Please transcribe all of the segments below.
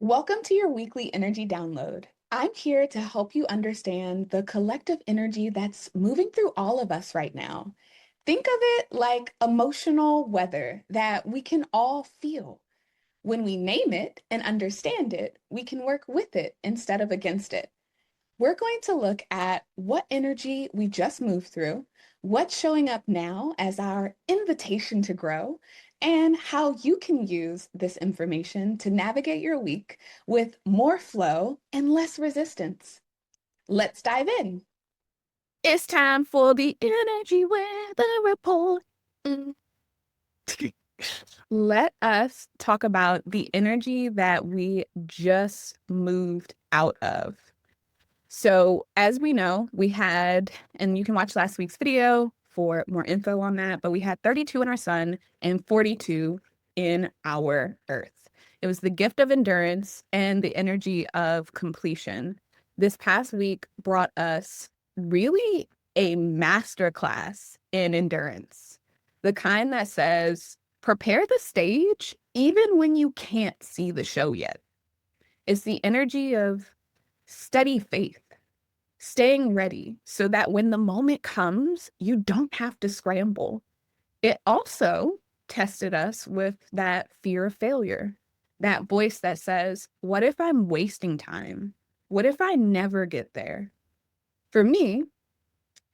Welcome to your weekly energy download. I'm here to help you understand the collective energy that's moving through all of us right now. Think of it like emotional weather that we can all feel. When we name it and understand it, we can work with it instead of against it. We're going to look at what energy we just moved through, what's showing up now as our invitation to grow, and how you can use this information to navigate your week with more flow and less resistance. Let's dive in. It's time for the energy weather report. Mm. Let us talk about the energy that we just moved out of. So, as we know, we had, and you can watch last week's video for more info on that, but we had 32 in our sun and 42 in our earth. It was the gift of endurance and the energy of completion. This past week brought us really a masterclass in endurance, the kind that says, prepare the stage even when you can't see the show yet. It's the energy of steady faith, staying ready so that when the moment comes, you don't have to scramble. It also tested us with that fear of failure, that voice that says, what if I'm wasting time? What if I never get there? For me,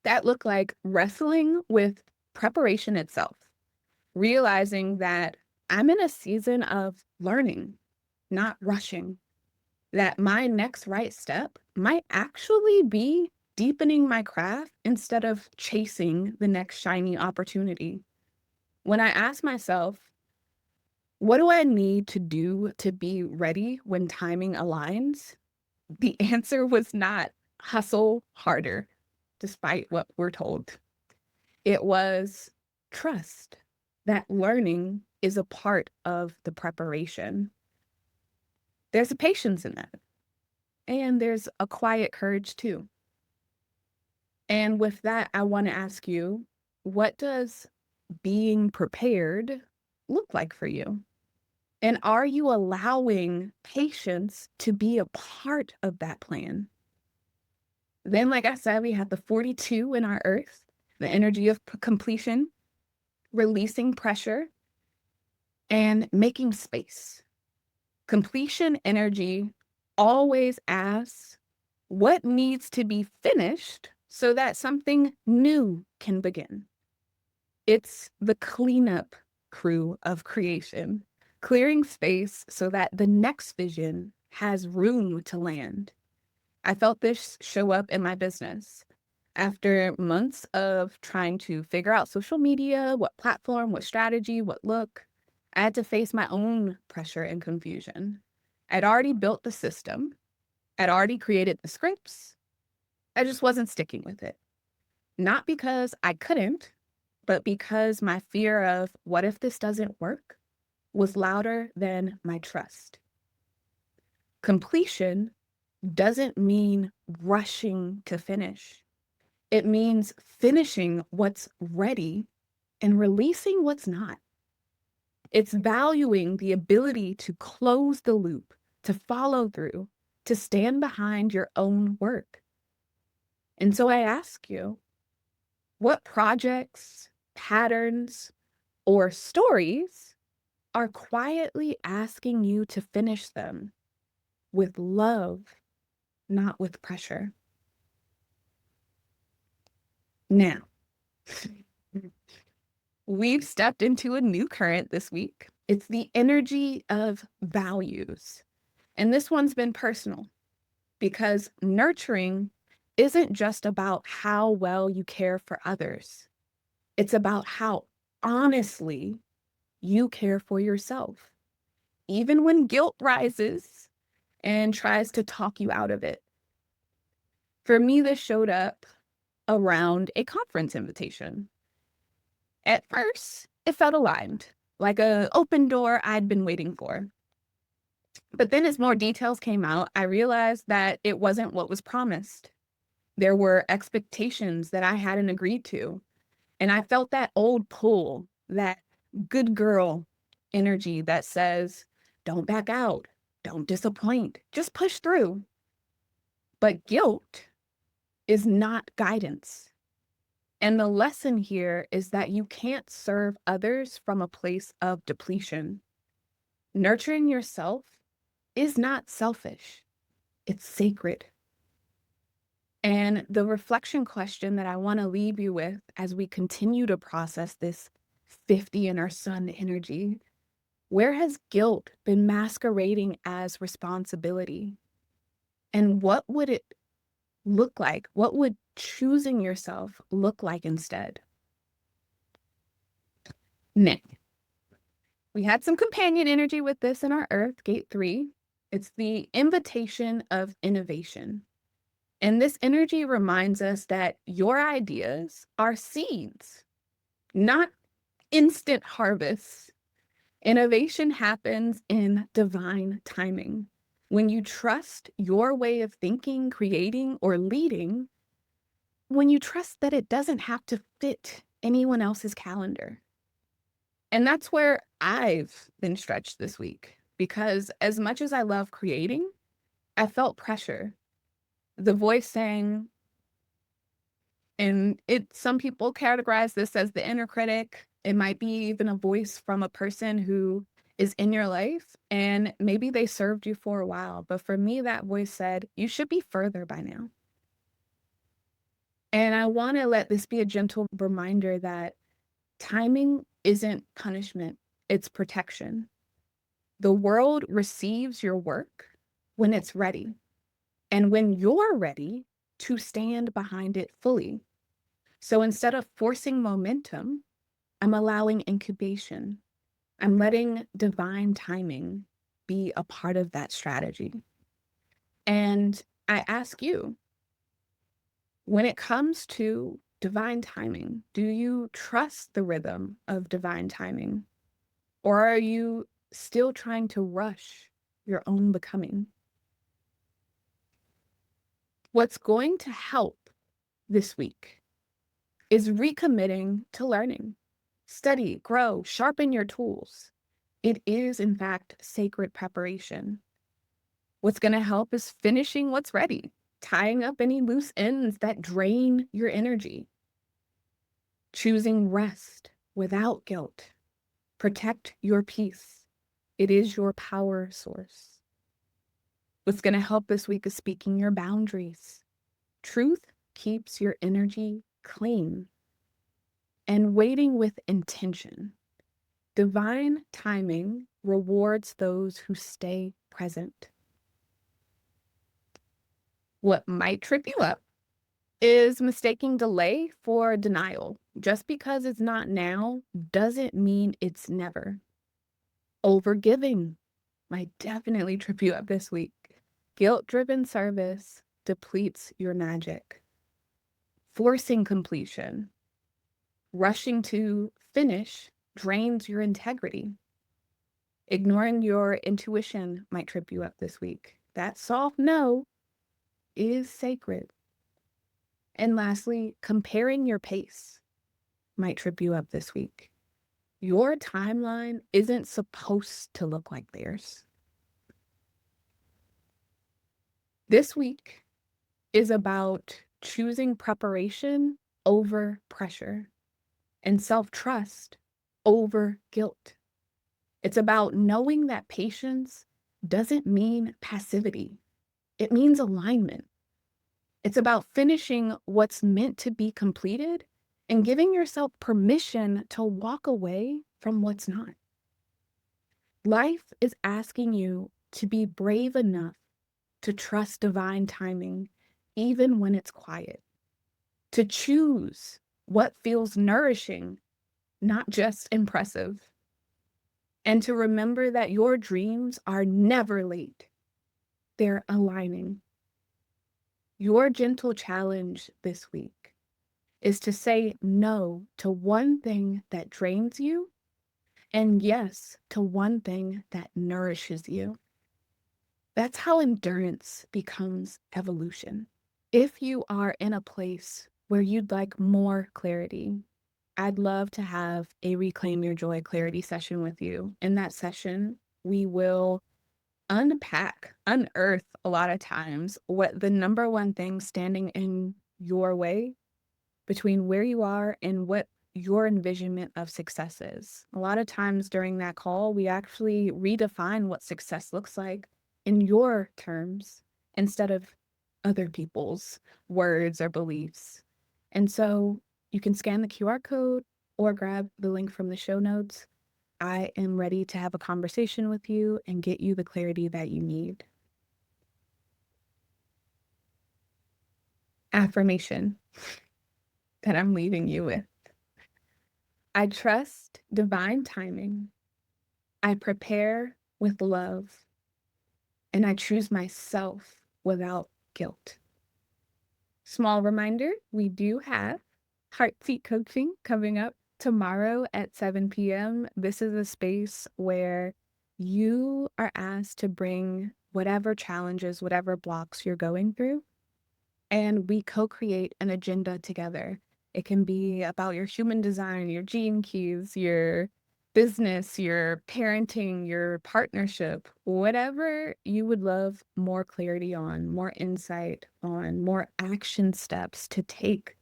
that looked like wrestling with preparation itself, realizing that I'm in a season of learning, not rushing, that my next right step might actually be deepening my craft instead of chasing the next shiny opportunity. When I ask myself, what do I need to do to be ready when timing aligns? The answer was not hustle harder, despite what we're told. It was trust that learning is a part of the preparation. There's a patience in that. And there's a quiet courage too. And with that, I want to ask you, what does being prepared look like for you? And are you allowing patience to be a part of that plan? Then, like I said, we have the 42 in our earth, the energy of completion, releasing pressure, and making space. Completion energy always asks, what needs to be finished so that something new can begin? It's the cleanup crew of creation, clearing space so that the next vision has room to land. I felt this show up in my business. After months of trying to figure out social media, what platform, what strategy, what look, I had to face my own pressure and confusion. I'd already built the system, I'd already created the scripts. I just wasn't sticking with it. Not because I couldn't, but because my fear of what if this doesn't work was louder than my trust. Completion doesn't mean rushing to finish. It means finishing what's ready and releasing what's not. It's valuing the ability to close the loop, to follow through, to stand behind your own work. And so I ask you, what projects, patterns, or stories are quietly asking you to finish them with love, not with pressure? Now, we've stepped into a new current this week. It's the energy of values. And this one's been personal because nurturing isn't just about how well you care for others. It's about how honestly you care for yourself, even when guilt rises and tries to talk you out of it. For me, this showed up around a conference invitation. At first, it felt aligned, like an open door I'd been waiting for. But then, as more details came out, I realized that it wasn't what was promised. There were expectations that I hadn't agreed to. And I felt that old pull, that good girl energy that says, don't back out. Don't disappoint. Just push through. But guilt is not guidance. And the lesson here is that you can't serve others from a place of depletion. Nurturing yourself is not selfish, it's sacred. And the reflection question that I want to leave you with as we continue to process this 50 in our sun energy, where has guilt been masquerading as responsibility? And what would it look like? What would choosing yourself look like instead? Nick, we had some companion energy with this in our Earth, Gate 3. It's the invitation of innovation. And this energy reminds us that your ideas are seeds, not instant harvests. Innovation happens in divine timing. When you trust your way of thinking, creating, or leading, when you trust that it doesn't have to fit anyone else's calendar. And that's where I've been stretched this week because as much as I love creating, I felt pressure. The voice saying, and some people categorize this as the inner critic. It might be even a voice from a person who is in your life and maybe they served you for a while. But for me, that voice said, you should be further by now. And I want to let this be a gentle reminder that timing isn't punishment, it's protection. The world receives your work when it's ready, and when you're ready to stand behind it fully. So instead of forcing momentum, I'm allowing incubation. I'm letting divine timing be a part of that strategy. And I ask you, when it comes to divine timing, do you trust the rhythm of divine timing? Or are you still trying to rush your own becoming? What's going to help this week is recommitting to learning. Study, grow, sharpen your tools. It is, in fact, sacred preparation. What's going to help is finishing what's ready, tying up any loose ends that drain your energy, choosing rest without guilt. Protect your peace. It is your power source. What's going to help this week is speaking your boundaries. Truth keeps your energy clean. And waiting with intention. Divine timing rewards those who stay present. What might trip you up is mistaking delay for denial. Just because it's not now doesn't mean it's never. Overgiving might definitely trip you up this week. Guilt-driven service depletes your magic. Forcing completion. Rushing to finish drains your integrity. Ignoring your intuition might trip you up this week. That soft no is sacred. And lastly, comparing your pace might trip you up this week. Your timeline isn't supposed to look like theirs. This week is about choosing preparation over pressure and self-trust over guilt. It's about knowing that patience doesn't mean passivity. It means alignment. It's about finishing what's meant to be completed and giving yourself permission to walk away from what's not. Life is asking you to be brave enough to trust divine timing, even when it's quiet, to choose what feels nourishing, not just impressive, and to remember that your dreams are never late. They're aligning. Your gentle challenge this week is to say no to one thing that drains you and yes to one thing that nourishes you. That's how endurance becomes evolution. If you are in a place where you'd like more clarity, I'd love to have a Reclaim Your Joy clarity session with you. In that session, we will unpack, unearth a lot of times what the number one thing standing in your way between where you are and what your envisionment of success is. A lot of times during that call, we actually redefine what success looks like in your terms instead of other people's words or beliefs. And so you can scan the QR code or grab the link from the show notes. I am ready to have a conversation with you and get you the clarity that you need. Affirmation that I'm leaving you with. I trust divine timing. I prepare with love, and I choose myself without guilt. Small reminder, we do have Heart Seat Coaching coming up tomorrow at 7 p.m. This is a space where you are asked to bring whatever challenges, whatever blocks you're going through, and we co-create an agenda together. It can be about your human design, your gene keys, your business, your parenting, your partnership, whatever you would love more clarity on, more insight on, more action steps to take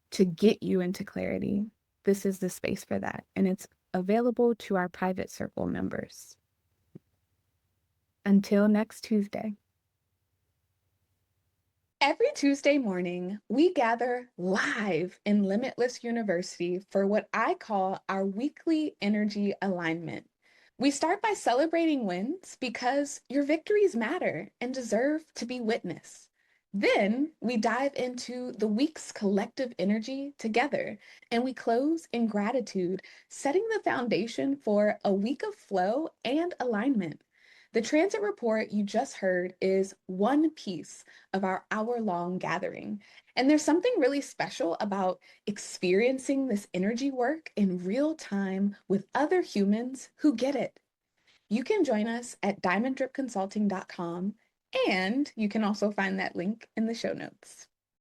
to get you into clarity. This is the space for that. And it's available to our private circle members. Until next Tuesday. Every Tuesday morning, we gather live in Limitless University for what I call our weekly energy alignment. We start by celebrating wins because your victories matter and deserve to be witnessed. Then we dive into the week's collective energy together, and we close in gratitude, setting the foundation for a week of flow and alignment. The transit report you just heard is one piece of our hour-long gathering. And there's something really special about experiencing this energy work in real time with other humans who get it. You can join us at diamonddripconsulting.com, and you can also find that link in the show notes.